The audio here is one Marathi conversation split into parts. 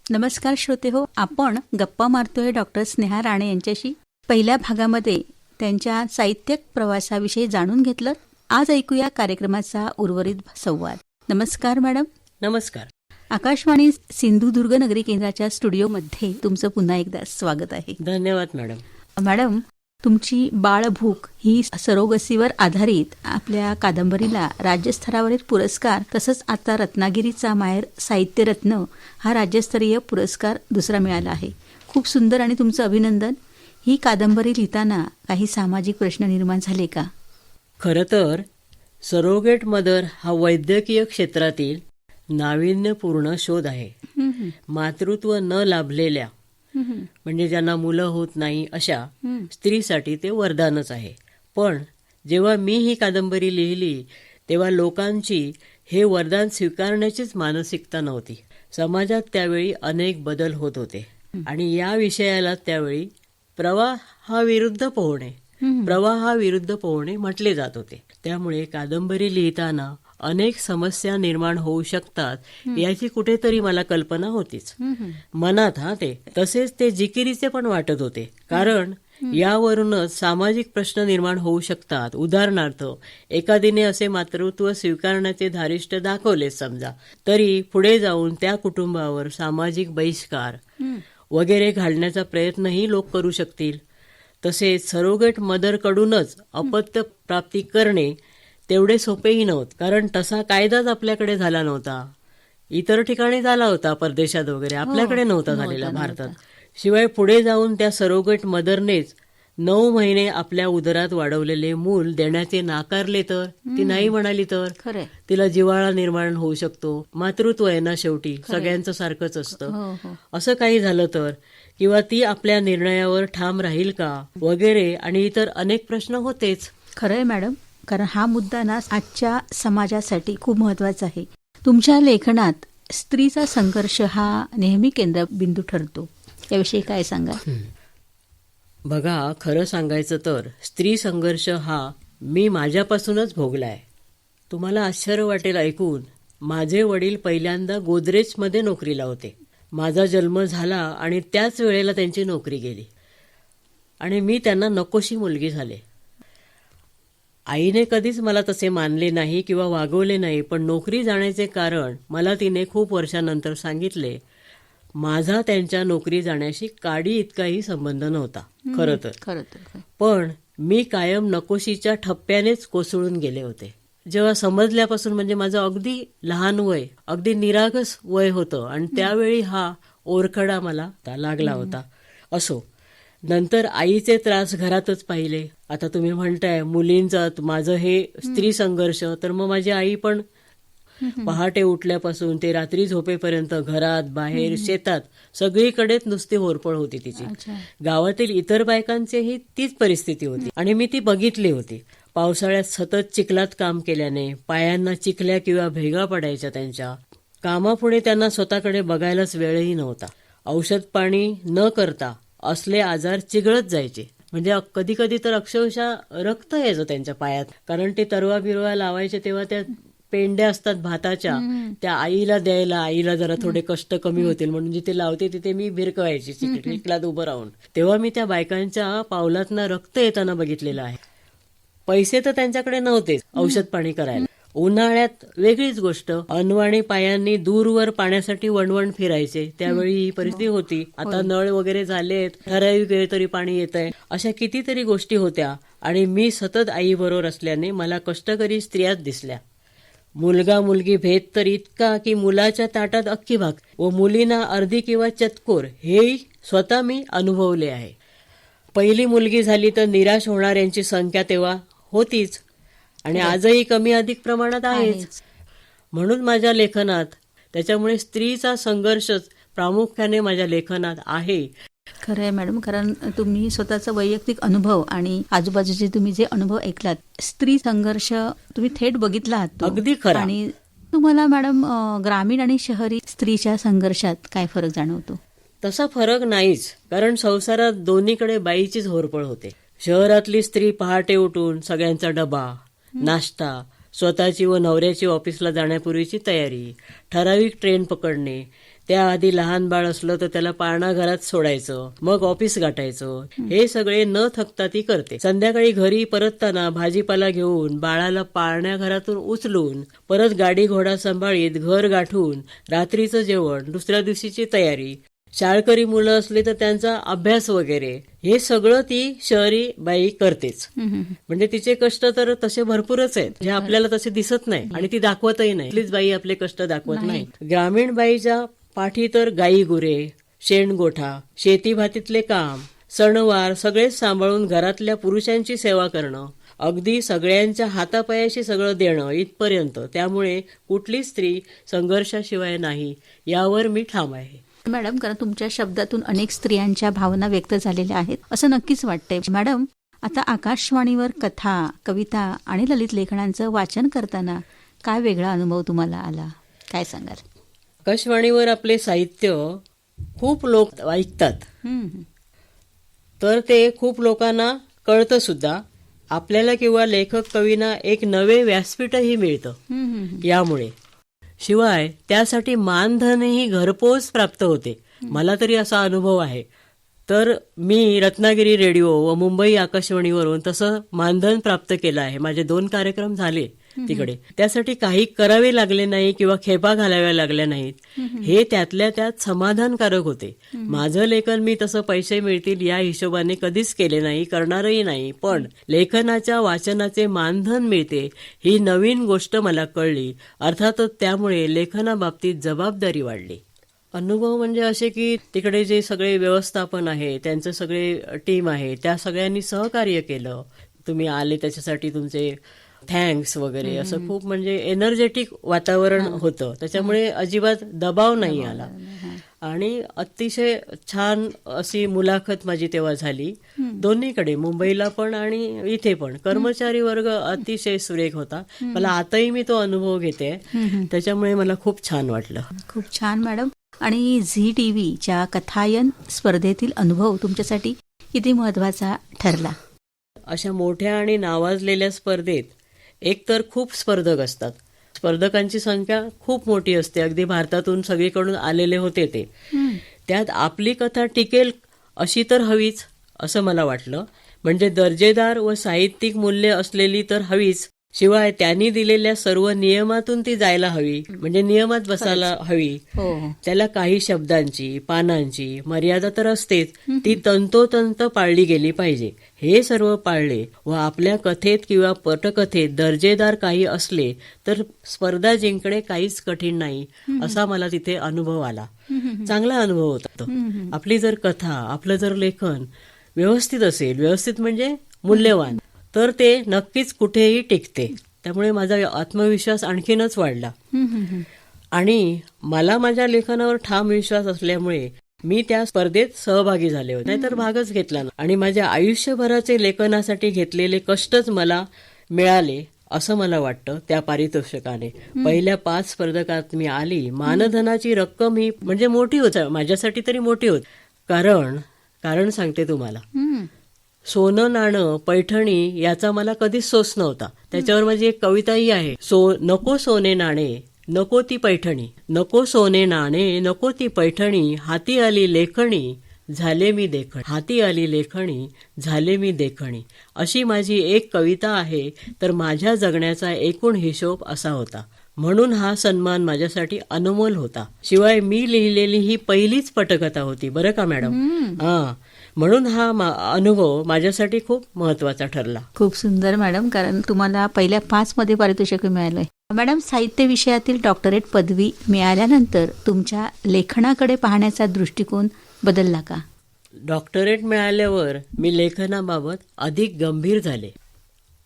नमस्कार श्रोते हो, आपण गप्पा मारतोय डॉक्टर स्नेहा राणे यांच्याशी. पहिल्या भागामध्ये त्यांच्या साहित्यिक प्रवासाविषयी जाणून घेतलं. आज ऐकूया कार्यक्रमाचा उर्वरित संवाद. नमस्कार मॅडम. नमस्कार. आकाशवाणी सिंधुदुर्ग नगरी केंद्राच्या स्टुडिओमध्ये तुमचं पुन्हा एकदा स्वागत आहे. धन्यवाद मॅडम. मॅडम, तुमची बाळभूक ही सरोगसीवर आधारित आपल्या कादंबरीला राज्यस्तरावरील पुरस्कार, तसंच आता रत्नागिरीचा माहेर साहित्यरत्न हा राज्यस्तरीय पुरस्कार दुसरा मिळाला आहे. खूप सुंदर आणि तुमचं अभिनंदन. ही कादंबरी लिहिताना काही सामाजिक प्रश्न निर्माण झाले का? खरं तर सरोगेट मदर हा वैद्यकीय क्षेत्रातील नाविन्यपूर्ण शोध आहे. मातृत्व न लाभलेल्या, म्हणजे ज्यांना मुलं होत नाही अशा स्त्रीसाठी ते वरदानच आहे. पण जेव्हा मी ही कादंबरी लिहिली तेव्हा लोकांची हे वरदान स्वीकारण्याचीच मानसिकता नव्हती. समाजात त्यावेळी अनेक बदल होत होते आणि या विषयाला त्यावेळी प्रवाहाविरुद्ध पोहणे म्हटले जात होते. त्यामुळे कादंबरी लिहिताना अनेक समस्या निर्माण होऊ शकतात याची कुठेतरी मला कल्पना होतीच मनात. ते तसेच ते जिकिरीचे पण वाटत होते, कारण यावरूनच सामाजिक प्रश्न निर्माण होऊ शकतात. उदाहरणार्थ, एखादीने असे मातृत्व स्वीकारण्याचे धारिष्ट दाखवले समजा, तरी पुढे जाऊन त्या कुटुंबावर सामाजिक बहिष्कार वगैरे घालण्याचा प्रयत्नही लोक करू शकतील. तसेच सरोगेट मदरकडूनच अपत्य प्राप्ती करणे तेवढे सोपेही नव्हते, कारण तसा कायदाच आपल्याकडे झाला नव्हता. इतर ठिकाणी झाला होता, परदेशात वगैरे, आपल्याकडे नव्हता झालेला भारतात. शिवाय पुढे जाऊन त्या सरोगेट मदरनेच 9 महिने आपल्या उदरात वाढवलेले मूल देण्याचे नाकारले तर, ती नाही म्हणाली तर तिला जिव्हाळा निर्माण होऊ शकतो. मातृत्व आहे ना शेवटी, सगळ्यांचं सारखंच असतं. असं काही झालं तर, किंवा ती आपल्या निर्णयावर ठाम राहील का वगैरे, आणि इतर अनेक प्रश्न होतेच. खरंय मॅडम, कारण हा मुद्दा ना आजच्या समाजासाठी खूप महत्वाचा आहे. तुमच्या लेखनात स्त्रीचा संघर्ष हा नेहमी केंद्रबिंदू ठरतो. याविषयी काय सांगा? बघा, खरं सांगायचं तर स्त्री संघर्ष हा मी माझ्यापासूनच भोगलाय. तुम्हाला आश्चर्य वाटेल ऐकून, माझे वडील पहिल्यांदा गोदरेजमध्ये नोकरीला होते. माझा जन्म झाला आणि त्याच वेळेला त्यांची नोकरी गेली आणि मी त्यांना नकोशी मुलगी झाले. आईने कधीच मला तसे मानले नाही किंवा वागवले नाही, पण नोकरी जाण्याचे कारण मला तिने खूप वर्षानंतर सांगितले. माझा त्यांच्या नोकरी जाण्याशी काडी इतकाही संबंध नव्हता खरं तर, पण मी कायम नकोशीच्या ठप्प्यानेच कोसळून गेले होते. जेव्हा समजल्यापासून, म्हणजे माझं अगदी लहान वय, अगदी निरागस वय होतं, आणि त्यावेळी हा ओरखडा मला लागला होता. असो, नंतर आईचे त्रास घरातच पाहिले. आता तुम्ही म्हणताय मुलींचं माझं हे स्त्री संघर्ष, तर मग माझी आई पण पहाटे उठल्यापासून ते रात्री झोपेपर्यंत घरात, बाहेर, शेतात सगळीकडेच नुसती होरपळ होती तिची. गावातील इतर बायकांचीही तीच परिस्थिती होती आणि मी ती बघितली होती. पावसाळ्यात सतत चिखलात काम केल्याने पायांना चिखल्या किंवा भेगा पडायच्या. त्यांच्या कामापुढे त्यांना स्वतःकडे बघायलाच वेळही नव्हता. औषध पाणी न करता असले आजार चिघळत जायचे. म्हणजे कधी कधी तर अक्षरशः रक्त यायचं त्यांच्या पायात, कारण ते तरवा बिरवा लावायचे तेव्हा त्या पेंड्या असतात भाताच्या, त्या आईला द्यायला, आईला जरा थोडे कष्ट कमी होतील म्हणून जिथे लावते तिथे मी भिरकवायची चिखलात उभं राहून. तेव्हा मी त्या बायकांच्या पावलातनं रक्त येताना बघितलेलं आहे. पैसे तर त्यांच्याकडे नव्हतेच औषध पाणी करायला. उन्हाळ्यात वेगळीच गोष्ट, अनवाणी पायांनी दूरवर पाण्यासाठी वणवण फिरायचे. त्यावेळी ही परिस्थिती होती. आता नळ वगैरे झालेत, ठराविक वेळ तरी पाणी येतंय. अशा कितीतरी गोष्टी होत्या आणि मी सतत आईबरोबर असल्याने मला कष्टकरी स्त्रियाच दिसल्या. मुलगा मुलगी भेद तर इतका की मुलाच्या ताटात अख्खी भाग व मुलींना अर्धी किंवा चतकोर, हे स्वतः मी अनुभवले आहे. पहिली मुलगी झाली तर निराश होणाऱ्यांची संख्या तेव्हा होतीच आणि आजही कमी अधिक प्रमाणात आहेच. म्हणून माझ्या लेखनात, त्याच्यामुळे स्त्रीचा संघर्षच प्रामुख्याने माझ्या लेखनात आहे. खरंय मॅडम, कारण तुम्ही स्वतःचा वैयक्तिक अनुभव आणि आजूबाजूचे तुम्ही जे अनुभव ऐकलात, स्त्री संघर्ष तुम्ही थेट बघितला आहात. अगदी खरं. आणि तुम्हाला मॅडम ग्रामीण आणि शहरी स्त्रीच्या संघर्षात काय फरक जाणवतो? तसा फरक नाहीच, कारण संसारात दोन्हीकडे बाईचीच होरपळ होते. शहरातली स्त्री पहाटे उठून सगळ्यांचा डबा, नाश्ता, स्वतःची व नवऱ्याची ऑफिसला जाण्यापूर्वीची तयारी, ठराविक ट्रेन पकडणे, त्याआधी लहान बाळ असलं तर त्याला पाळणा घरात सोडायचं, मग ऑफिस गाठायचं. हे सगळे न थकता ती करते. संध्याकाळी घरी परतताना भाजीपाला घेऊन बाळाला पाळण्या घरातून उचलून परत गाडी घोडा सांभाळीत घर गाठून रात्रीचं जेवण, दुसऱ्या दिवशीची तयारी, शाळकरी मुलं असली तर त्यांचा अभ्यास वगैरे, हे सगळं ती शहरी बाई करतेच. म्हणजे तिचे कष्ट तर तसे भरपूरच आहेत, जे आपल्याला तसे दिसत नाही आणि ती दाखवतही नाही. आपलीच बाई आपले कष्ट दाखवत नाही. ग्रामीण बाईच्या पाठी तर गाई गुरे, शेणगोठा, शेतीभातीतले काम, सणवार सगळेच सांभाळून घरातल्या पुरुषांची सेवा करणं, अगदी सगळ्यांच्या हातापायाशी सगळं देणं इथपर्यंत. त्यामुळे कुठली स्त्री संघर्षाशिवाय नाही, यावर मी ठाम आहे. मॅडम, कारण तुमच्या शब्दातून अनेक स्त्रियांच्या भावना व्यक्त झालेल्या आहेत असं नक्कीच वाटतंय. मॅडम, आता आकाशवाणीवर कथा, कविता आणि ललित लेखनांचं वाचन करताना काय वेगळा अनुभव तुम्हाला आला, काय सांगाल? आकाशवाणीवर आपले साहित्य खूप लोक ऐकतात, तर ते खूप लोकांना कळतं सुद्धा. आपल्याला किंवा लेखक कवींना एक नवे व्यासपीठही मिळतं यामुळे. शिवाय त्यासाठी मानधनही घरपोच प्राप्त होते. मला तरी असा अनुभव आहे. तर मी रत्नागिरी रेडिओ व मुंबई आकाशवाणीवरून तसं मानधन प्राप्त केलं आहे. माझे 2 कार्यक्रम झाले तिकडे. त्यासाठी काही करावे लागले नाही किंवा खेपा घालाव्या लागल्या नाहीत. हे त्यातल्या त्यात समाधानकारक होते. माझं लेखन मी तसं पैसे मिळतील या हिशोबाने कधीच केले नाही, करणारही नाही. पण लेखनाच्या वाचनाचे मानधन मिळते ही नवीन गोष्ट मला कळली. अर्थातच त्यामुळे लेखनाबाबतीत जबाबदारी वाढली. अनुभव म्हणजे असे की तिकडे जे सगळे व्यवस्थापन आहे, त्यांचं सगळे टीम आहे, त्या सगळ्यांनी सहकार्य केलं. तुम्ही आले त्याच्यासाठी तुमचे थँक्स वगैरे, असं खूप म्हणजे एनर्जेटिक वातावरण होतं. त्याच्यामुळे अजिबात दबाव नाही आला आणि अतिशय छान अशी मुलाखत माझी तेव्हा झाली. दोन्हीकडे, मुंबईला पण आणि इथे पण. कर्मचारी वर्ग अतिशय सुरेख होता. मला आताही मी तो अनुभव घेते, त्याच्यामुळे मला खूप छान वाटलं. खूप छान मॅडम. आणि झी टीव्हीच्या कथायन स्पर्धेतील अनुभव तुमच्यासाठी किती महत्वाचा ठरला? अशा मोठ्या आणि नावाजलेल्या स्पर्धेत एकतर खूप स्पर्धक असतात. स्पर्धकांची संख्या खूप मोठी असते. अगदी भारतातून सगळीकडून आलेले होते ते. त्यात आपली कथा टिकेल अशी तर हवीच, असं मला वाटलं. म्हणजे दर्जेदार व साहित्यिक मूल्य असलेली तर हवीच. शिवाय त्यांनी दिलेल्या सर्व नियमातून ती जायला हवी, म्हणजे नियमात बसायला हवी. त्याला काही शब्दांची, पानांची मर्यादा तर असतेच, ती तंतोतंत पाळली गेली पाहिजे. हे सर्व पाळले व आपल्या कथेत किंवा पटकथेत दर्जेदार काही असले तर स्पर्धा जिंकणे काहीच कठीण नाही, असा मला तिथे अनुभव आला. चांगला अनुभव होता. आपली जर कथा, आपलं जर लेखन व्यवस्थित असेल, व्यवस्थित म्हणजे मूल्यवान, तर ते नक्कीच कुठेही टिकते. त्यामुळे माझा आत्मविश्वास आणखीनच वाढला. आणि मला माझ्या लेखनावर ठाम विश्वास असल्यामुळे मी त्या स्पर्धेत सहभागी झाले होते, नाहीतर भागच घेतला ना. आणि माझ्या आयुष्यभराचे लेखनासाठी घेतलेले कष्टच मला मिळाले असं मला वाटतं त्या पारितोषिकाने. पहिल्या 5 स्पर्धकात मी आली. मानधनाची रक्कम ही म्हणजे मोठी होती, माझ्यासाठी तरी मोठी होती. कारण सांगते तुम्हाला, सोनं नाणं पैठणी याचा मला कधीच सोस नव्हता. त्याच्यावर माझी एक कविताही आहे. नको सोने नाणे नको ती पैठणी, नको सोने नाणे नको ती पैठणी, हाती आली लेखणी झाले मी देखणी, हाती आली लेखणी झाले मी देखणी. अशी माझी एक कविता आहे. तर माझ्या जगण्याचा एकूण हिशोब असा होता. म्हणून हा सन्मान माझ्यासाठी अनमोल होता. शिवाय मी लिहिलेली ही पहिलीच पटकथा होती बरं का मॅडम. म्हणून हा अनुभव माझ्यासाठी खूप महत्वाचा ठरला. खूप सुंदर मॅडम, कारण तुम्हाला पहिल्या 5 मध्ये पारितोषिक मिळालंय. मॅडम, साहित्य विषयातील डॉक्टरेट पदवी मिळाल्यानंतर तुमच्या लेखनाकडे पाहण्याचा दृष्टिकोन बदलला का? डॉक्टरेट मिळाल्यावर मी लेखनाबाबत अधिक गंभीर झाले.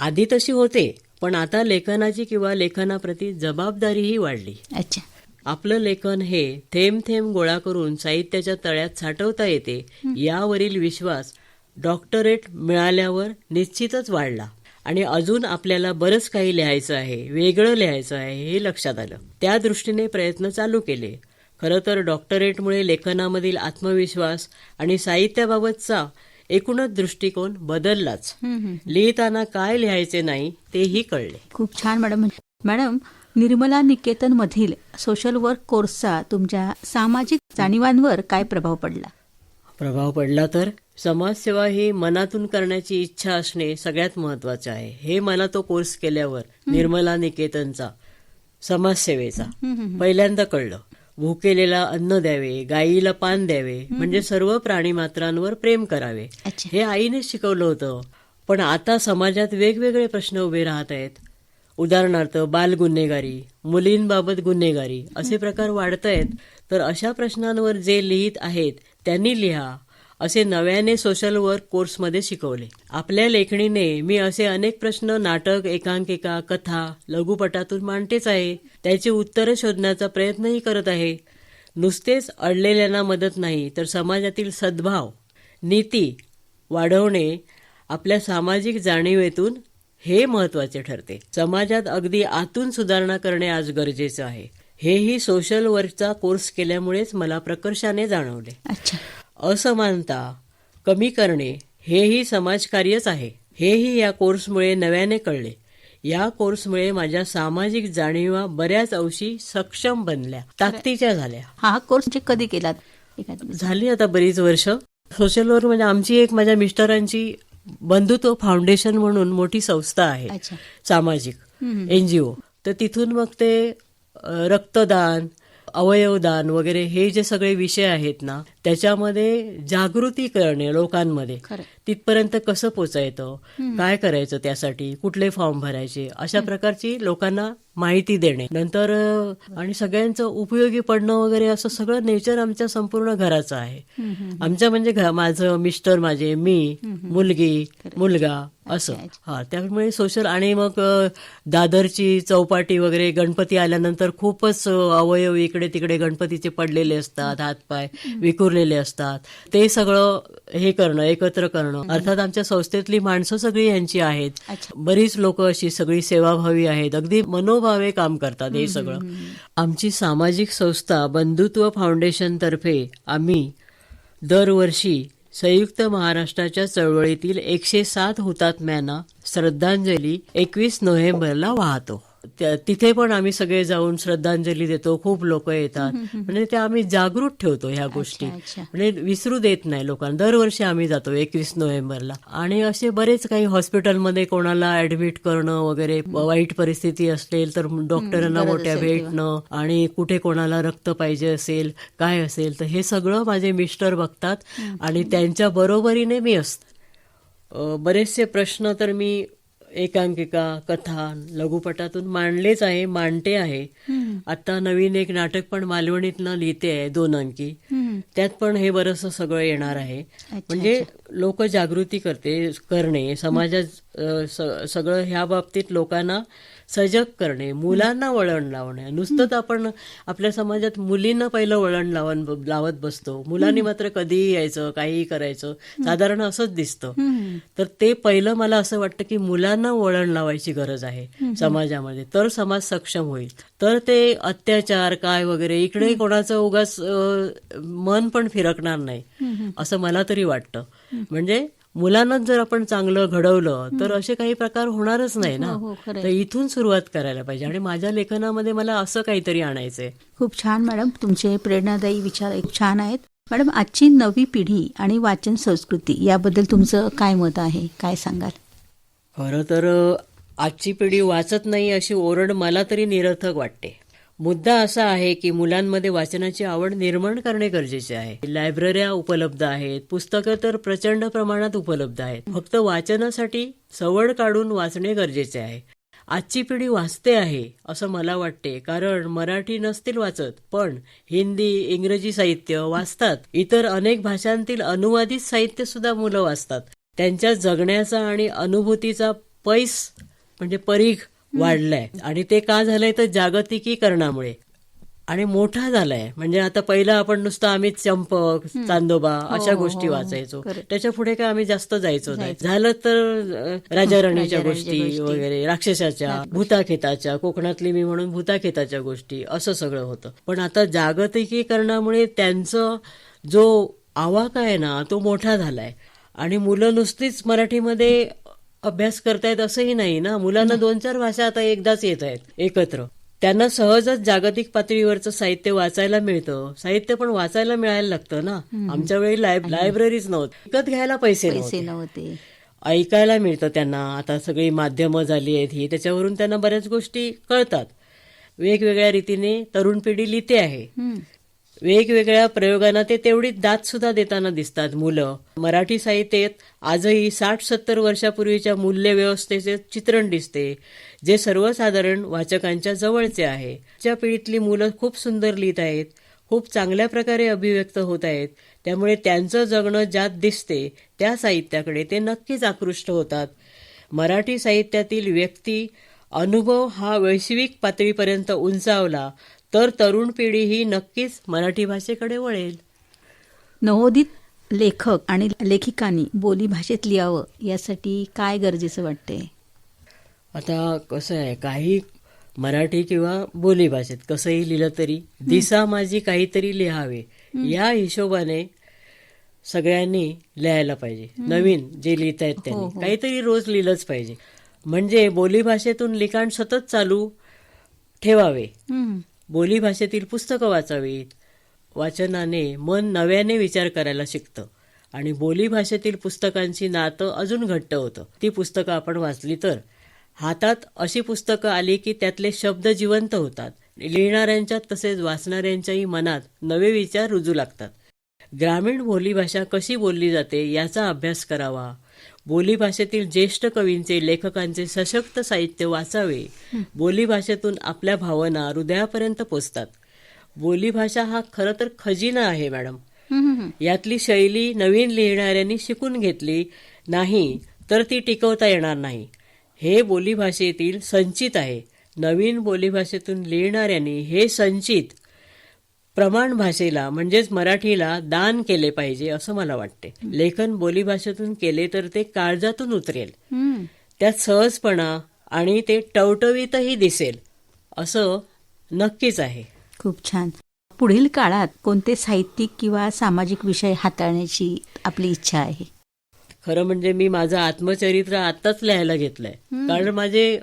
आधी तशी होते, पण आता लेखनाची किंवा लेखनाप्रती जबाबदारीही वाढली. अच्छा. आपलं लेखन हे थेंब थेंब गोळा करून साहित्याच्या तळ्यात साठवता येते, यावरील विश्वास डॉक्टरेट मिळाल्यावर निश्चितच वाढला. आणि अजून आपल्याला बरंच काही लिहायचं आहे, वेगळं लिहायचं आहे हे लक्षात आलं. त्या दृष्टीने प्रयत्न चालू केले. खरं तर डॉक्टरेटमुळे लेखनामधील आत्मविश्वास आणि साहित्याबाबतचा एकूणच दृष्टिकोन बदललाच. लिहिताना काय लिहायचे नाही तेही कळले. खूप छान मॅडम. मॅडम, निर्मला निकेतन मधील सोशल वर्क कोर्सचा तुमच्या सामाजिक जाणीवांवर काय प्रभाव पडला? प्रभाव पडला तर समाजसेवा ही मनातून करण्याची इच्छा असणे सगळ्यात महत्वाचे आहे. हे मला तो कोर्स केल्यावर निर्मला निकेतनचा समाजसेवेचा पहिल्यांदा कळलं. भुकेलेला अन्न द्यावे, गायीला पान द्यावे, म्हणजे सर्व प्राणीमात्रांवर प्रेम करावे, अच्छा. हे आईने शिकवलं होतं. पण आता समाजात वेगवेगळे प्रश्न उभे राहत आहेत. उदाहरणार्थ बालगुन्हेगारी, मुलींबाबत गुन्हेगारी असे प्रकार वाढत आहेत. तर अशा प्रश्नांवर जे लिहित आहेत त्यांनी लिहा असे नव्याने सोशल वर्क कोर्समध्ये शिकवले. आपल्या लेखणीने मी असे अनेक प्रश्न नाटक, एकांकिका, कथा, लघुपटातून मांडतेच आहे. त्याची उत्तरं शोधण्याचा प्रयत्नही करत आहे. नुसतेच अडलेल्यांना मदत नाही तर समाजातील सद्भाव, नीती वाढवणे आपल्या सामाजिक जाणीवेतून हे महत्वाचे ठरते. समाजात अगदी आतून सुधारणा करणे आज गरजेचं आहे. हेही सोशल वर्कचा कोर्स केल्यामुळेच मला प्रकर्षाने जाणवले. अच्छा. असमानता कमी करणे हेही समाजकार्यच आहे. हेही या कोर्समुळे नव्याने कळले. या कोर्समुळे माझ्या सामाजिक जाणीवा बऱ्याच अंशी सक्षम बनल्या, ताकदीच्या झाल्या. हा कोर्स कधी केलात? एखादी झाली आता बरीच वर्ष. सोशल वर्क म्हणजे आमची एक माझ्या मिस्टरांची बंधुत्व फाउंडेशन म्हणून मोठी संस्था आहे, अच्छा. सामाजिक NGO. तर तिथून मग ते रक्तदान, अवयवदान वगैरे हे जे सगळे विषय आहेत ना, त्याच्यामध्ये जागृती करणे लोकांमध्ये, खरं. तिथपर्यंत कसं पोचायचं, काय करायचं, त्यासाठी कुठले फॉर्म भरायचे, अशा प्रकारची लोकांना माहिती देणे. नंतर आणि सगळ्यांचं उपयोगी पडणं वगैरे असं सगळं नेचर आमच्या संपूर्ण घराचं आहे. आमच्या म्हणजे माझं मिस्टर, माझे, मी, मुलगी, मुलगा असं. हा, त्यामुळे सोशल. आणि मग दादरची चौपाटी वगैरे गणपती आल्यानंतर खूपच अवयव इकडे तिकडे गणपतीचे पडलेले असतात, हातपाय विखुरलेले असतात. ते सगळं हे करणं, एकत्र करणं. अर्थात आमच्या संस्थेतली माणसं सगळी यांची आहेत. बरीच लोक अशी सगळी सेवाभावी आहेत, अगदी मनोभावे काम करतात. हे सगळं आमची सामाजिक संस्था बंधुत्व फाउंडेशन तर्फे आम्ही दरवर्षी संयुक्त महाराष्ट्राच्या चळवळीतील 107 हुतात्म्यांना श्रद्धांजली 21 नोव्हेंबरला वाहतो. तिथे पण आम्ही सगळे जाऊन श्रद्धांजली देतो. खूप लोक येतात. म्हणजे ते आम्ही जागृत ठेवतो ह्या गोष्टी, म्हणजे विसरू देत नाही लोकांना. दरवर्षी आम्ही जातो 21 नोव्हेंबरला. आणि असे बरेच काही हॉस्पिटलमध्ये कोणाला ऍडमिट करणं वगैरे, वाईट परिस्थिती असेल तर डॉक्टरांना मोठ्या भेटणं, आणि कुठे कोणाला रक्त पाहिजे असेल, काय असेल, तर हे सगळं माझे मिस्टर बघतात आणि त्यांच्या बरोबरीने मी असते. बरेचसे प्रश्न तर मी एकांकिका, कथा, लघुपटातून मांडते आहे. आता नवीन एक नाटक पण मालवणीतनं लिहिते आहे, 2 अंकी. त्यात पण हे बरंचसं सगळं येणार आहे. म्हणजे लोक जागृती करणे, समाजात सगळं ह्या बाबतीत लोकांना सजग करणे, मुलांना वळण लावणे. नुसतंच आपण आपल्या समाजात मुलींना पहिलं वळण लावत बसतो. मुलांनी मात्र कधीही यायचं, काहीही करायचं, साधारण असंच दिसतं. तर ते पहिलं मला असं वाटतं की मुलांना वळण लावायची गरज आहे समाजामध्ये, तर समाज सक्षम होईल. तर ते अत्याचार काय वगैरे इकडे कोणाचं उगाच मन पण फिरकणार नाही असं मला तरी वाटतं. म्हणजे मुलांनाच जर आपण चांगलं घडवलं तर असे काही प्रकार होणारच नाही ना. तर इथून सुरुवात करायला पाहिजे. आणि माझ्या लेखनामध्ये मला असं काहीतरी आणायचंय. खूप छान मॅडम, तुमचे प्रेरणादायी विचार खूप छान आहेत. मॅडम, आजची नवी पिढी आणि वाचन संस्कृती याबद्दल तुमचं काय मत आहे, काय सांगाल? खरं तर आजची पिढी वाचत नाही अशी ओरड मला तरी निरर्थक वाटते. मुद्दा असा आहे की मुलांमध्ये वाचनाची आवड निर्माण करणे गरजेचे आहे. लायब्रऱ्या उपलब्ध आहेत, पुस्तकं तर प्रचंड प्रमाणात उपलब्ध आहेत. फक्त वाचनासाठी सवड काढून वाचणे गरजेचे आहे. आजची पिढी वाचते आहे असं मला वाटते, कारण मराठी नसतील वाचत पण हिंदी, इंग्रजी साहित्य वाचतात. इतर अनेक भाषांतील अनुवादित साहित्य सुद्धा मुलं वाचतात. त्यांच्या जगण्याचा आणि अनुभूतीचा पैस म्हणजे परीघ वाढलाय. आणि ते का झालंय तर जागतिकीकरणामुळे. आणि मोठा झालाय. म्हणजे आता पहिला आपण नुसतं आम्ही चंपक, चांदोबा अशा गोष्टी वाचायचो. त्याच्या पुढे काय आम्ही जास्त जायचो नाही. झालं तर राजा राणीच्या गोष्टी वगैरे, राक्षसाच्या, भूताखेताच्या, कोकणातली मी म्हणून भूताखेताच्या गोष्टी, असं सगळं होतं. पण आता जागतिकीकरणामुळे त्यांचं जो आवाका आहे ना तो मोठा झालाय. आणि मुलं नुसतीच मराठीमध्ये अभ्यास करतायत असंही नाही ना. मुलांना 2-4 भाषा आता एकदाच येत आहेत एकत्र. त्यांना सहजच जागतिक पातळीवरचं साहित्य वाचायला मिळतं. साहित्य पण वाचायला मिळायला लागतं ना. आमच्या वेळी लायब्ररीज नव्हती, विकत घ्यायला पैसे नव्हते. ऐकायला मिळतं त्यांना. आता सगळी माध्यमं झाली आहेत ही, त्याच्यावरून त्यांना बऱ्याच गोष्टी कळतात. वेगवेगळ्या रीतीने तरुण पिढी लिहिते आहे. वेगवेगळ्या प्रयोगांना ते तेवढी दाद सुद्धा देताना दिसतात मुलं. मराठी साहित्यात आजही 60-70 वर्षापूर्वीच्या मूल्यव्यवस्थेचे चित्रण दिसते, जे सर्वसाधारण वाचकांच्या जवळचे आहे. च्या पिढीतली मुलं खूप सुंदर लिहित आहेत, खूप चांगल्या प्रकारे अभिव्यक्त होत आहेत. त्यामुळे त्यांचं जगणं ज्यात दिसते त्या साहित्याकडे ते नक्कीच आकृष्ट होतात. मराठी साहित्यातील व्यक्ती अनुभव हा वैश्विक पातळीपर्यंत उंचावला तर तरुण पिढी ही नक्कीच मराठी भाषेकडे वळेल. नवोदित लेखक आणि लेखिकांनी बोलीभाषेत लिहावं यासाठी काय गरजेचं वाटतंय? आता कसं आहे, काही मराठी किंवा बोलीभाषेत कसंही लिहिलं तरी दिसा माझी काहीतरी लिहावे या हिशोबाने सगळ्यांनी लिहायला पाहिजे. नवीन जे लिहित आहेत त्यांनी काहीतरी रोज लिहिलंच पाहिजे. म्हणजे बोलीभाषेतून लिखाण सतत चालू ठेवावे. बोलीभाषेतील पुस्तकं वाचावीत. वाचनाने मन नव्याने विचार करायला शिकतं आणि बोलीभाषेतील पुस्तकांची नातं अजून घट्ट होतं. ती पुस्तकं आपण वाचली तर. हातात अशी पुस्तकं आली की त्यातले शब्द जिवंत होतात. लिहिणाऱ्यांच्या तसेच वाचणाऱ्यांच्याही मनात नवे विचार रुजू लागतात. ग्रामीण बोलीभाषा कशी बोलली जाते याचा अभ्यास करावा. बोलीभाषेतील ज्येष्ठ कवींचे, लेखकांचे सशक्त साहित्य वाचावे. बोलीभाषेतून आपल्या भावना हृदयापर्यंत पोचतात. बोलीभाषा हा खरं तर खजिना आहे मॅडम. यातली शैली नवीन लिहिणाऱ्यांनी शिकून घेतली नाही तर ती टिकवता येणार नाही. हे बोलीभाषेतील संचित आहे. नवीन बोलीभाषेतून लिहिणाऱ्यांनी हे संचित प्रमाण भाषेला म्हणजेच मराठीला दान केले पाहिजे असं मला वाटते. लेखन बोलीभाषेतून केले तर ते काळजातून उतरेल, त्यात सहजपणा आणि ते टवटवीतही दिसेल असं नक्कीच आहे. खूप छान. पुढील काळात कोणते साहित्यिक किंवा सामाजिक विषय हाताळण्याची आपली इच्छा आहे? खरं म्हणजे मी माझं आत्मचरित्र आत्ताच लिहायला घेतलंय, कारण माझे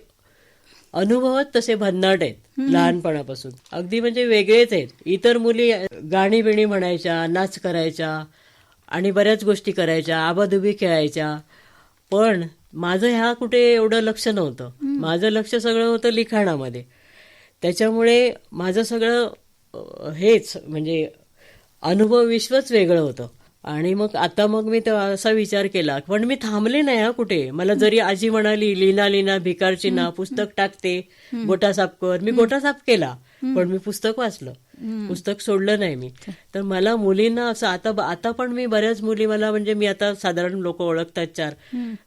अनुभवच तसे भन्नाट आहेत लहानपणापासून. अगदी म्हणजे वेगळेच आहेत. इतर मुली गाणी बिणी म्हणायच्या, नाच करायच्या आणि बऱ्याच गोष्टी करायच्या, आबाधुबी खेळायच्या, पण माझं ह्या कुठे एवढं लक्ष नव्हतं. माझं लक्ष सगळं होतं लिखाणामध्ये. त्याच्यामुळे माझं सगळं हेच म्हणजे अनुभव विश्वच वेगळं होतं. आणि मग आता मी असा विचार केला, पण मी थांबले नाही हा कुठे. मला जरी आजी म्हणाली लिना लिना भिकारची ना, पुस्तक टाकते, गोटा साफ कर, मी गोटा साफ केला, पण मी पुस्तक वाचलं, पुस्तक सोडलं नाही मी. तर मला मुलींना असं आता पण मी बऱ्याच मुली मला म्हणजे मी आता साधारण लोक ओळखतात 4,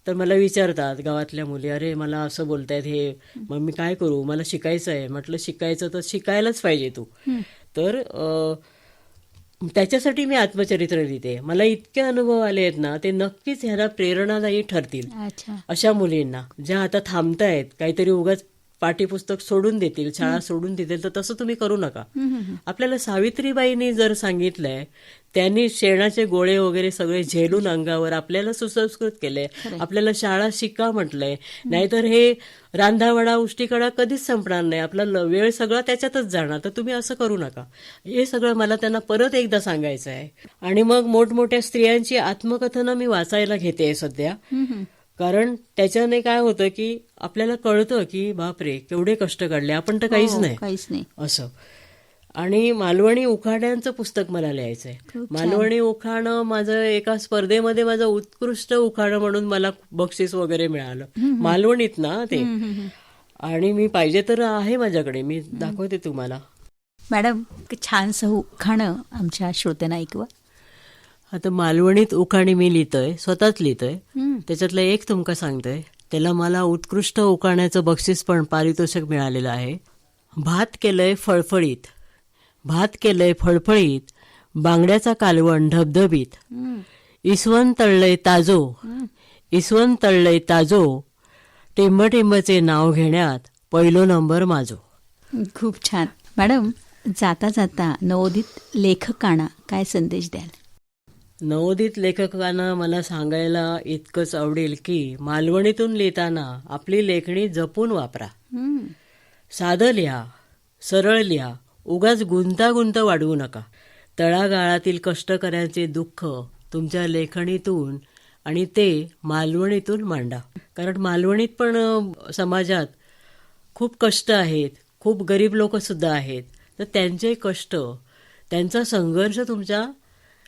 तर मला विचारतात गावातल्या मुली, अरे मला असं बोलतायत हे, मग मी काय करू, मला शिकायचं आहे. म्हटलं शिकायचं तर शिकायलाच पाहिजे तू. तर त्याच्यासाठी मी आत्मचरित्र लिहिते. मला इतके अनुभव आले आहेत ना, ते नक्कीच ह्याला प्रेरणादायी ठरतील. अशा मुलींना ज्या आता थांबतायत, काहीतरी उगाच पाठ्यपुस्तक सोडून देतील, शाळा सोडून देतील, तर तसं तुम्ही करू नका. आपल्याला सावित्रीबाईंनी जर सांगितलंय, त्यांनी शेणाचे गोळे वगैरे सगळे झेलून अंगावर आपल्याला सुसंस्कृत केलंय, आपल्याला शाळा शिका म्हटलंय. नाहीतर हे रांधावडा उष्टीकडा कधीच संपणार नाही, आपला वेळ सगळा त्याच्यातच जाणार. तर तुम्ही असं करू नका. हे सगळं मला त्यांना परत एकदा सांगायचं आहे. आणि मग मोठमोठ्या स्त्रियांची आत्मकथनं मी वाचायला घेते सध्या, कारण त्याच्याने काय होतं की आपल्याला कळतं की बापरे केवढे कष्ट काढले आपण, तर काहीच नाही असं. आणि मालवणी उखाण्यांचं पुस्तक मला लिहायचंय. मालवणी उखाणं माझं एका स्पर्धेमध्ये माझं उत्कृष्ट उखाणं म्हणून मला बक्षीस वगैरे मिळालं, मालवणीत ना ते. आणि मी पाहिजे तर आहे माझ्याकडे, मी दाखवते तुम्हाला. मॅडम छानसं उखाणं आमच्या श्रोत्यांना ऐकवा. आता मालवणीत उखाणी मी लिहितोय, स्वतःच लिहितोय. त्याच्यातलं एक तुमका सांगतोय. त्याला मला उत्कृष्ट उखाण्याचं बक्षीस पण पारितोषिक मिळालेलं आहे. भात केलंय फळफळीत, भात केलंय फळफळीत, बांगड्याचा कालवण धबधबीत, इसवण तळलंय ताजो, इसवण तळलंय ताजो, टिंबटिंबचे नाव घेण्यात पहिलो नंबर माझो. खूप छान. मॅडम जाता जाता नवोदित लेखकांना काय संदेश द्याल? नवोदित लेखकांना मला सांगायला इतकंच आवडेल की मालवणीतून लिहिताना आपली लेखणी जपून वापरा. साधं लिहा, सरळ लिहा, उगाच गुंतागुंत वाढवू नका. तळागाळातील कष्टकऱ्यांचे दुःख तुमच्या लेखणीतून आणि ते मालवणीतून मांडा. कारण मालवणीत पण समाजात खूप कष्ट आहेत, खूप गरीब लोकसुद्धा आहेत. तर त्यांचे कष्ट, त्यांचा संघर्ष तुमच्या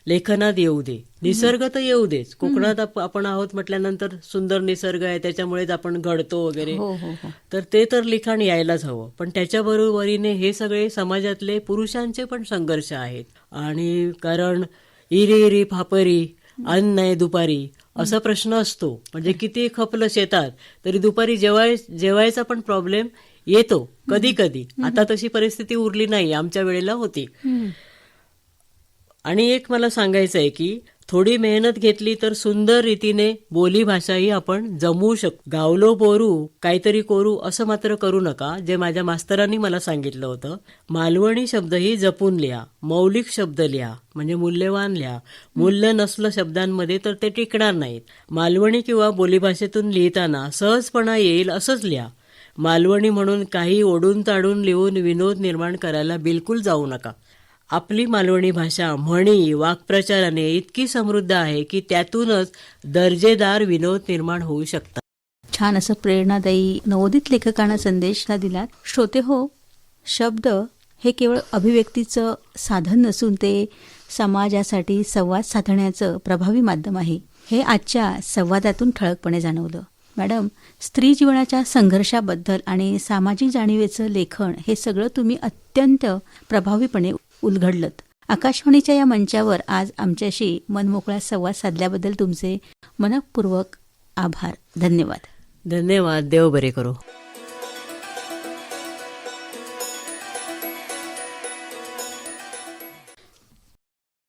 लेखनात येऊ दे. निसर्ग तर येऊ देच. कोकणात आपण आहोत म्हटल्यानंतर सुंदर निसर्ग आहे, त्याच्यामुळेच आपण घडतो वगैरे. हो हो हो. तर ते तर लिखाण यायलाच हवं. पण त्याच्याबरोबरीने हे सगळे समाजातले पुरुषांचे पण संघर्ष आहेत. आणि कारण इरी इरी फापरी अन्न नाही दुपारी असा प्रश्न असतो. म्हणजे किती खपलं शेतात तरी दुपारी जेवायचा पण प्रॉब्लेम येतो कधी कधी. आता तशी परिस्थिती उरली नाही, आमच्या वेळेला होती. आणि एक मला सांगायचं आहे की थोडी मेहनत घेतली तर सुंदर रीतीने बोलीभाषाही आपण जमवू शकतो. गावलो बोरू काहीतरी कोरू असं मात्र करू नका, जे माझ्या मास्तरांनी मला सांगितलं होतं. मालवणी शब्दही जपून लिहा, मौलिक शब्द लिहा, म्हणजे मूल्यवान लिहा. मूल्य नसलं शब्दांमध्ये तर ते टिकणार नाहीत. मालवणी किंवा बोलीभाषेतून लिहिताना सहजपणा येईल असंच लिहा. मालवणी म्हणून काही ओढून ताडून लिहून विनोद निर्माण करायला बिलकुल जाऊ नका. आपली मालवणी भाषा म्हणी वाक्प्रचाराने इतकी समृद्ध आहे की त्यातूनच दर्जेदार विनोद निर्माण होऊ शकतात. छान असं प्रेरणादायी नवोदित लेखकांना संदेशला दिलात. श्रोते हो, शब्द हे केवळ अभिव्यक्तीचं साधन नसून ते समाजासाठी संवाद साधण्याचं प्रभावी माध्यम आहे, हे आजच्या संवादातून ठळकपणे जाणवलं. मॅडम, स्त्री जीवनाच्या संघर्षाबद्दल आणि सामाजिक जाणीवेचं लेखन हे सगळं तुम्ही अत्यंत प्रभावीपणे उलगडलत. आकाशवाणीच्या या मंचावर आज आमच्याशी मनमोकळा संवाद साधल्याबद्दल तुमचे मनःपूर्वक आभार. धन्यवाद. धन्यवाद. देव बरे करो.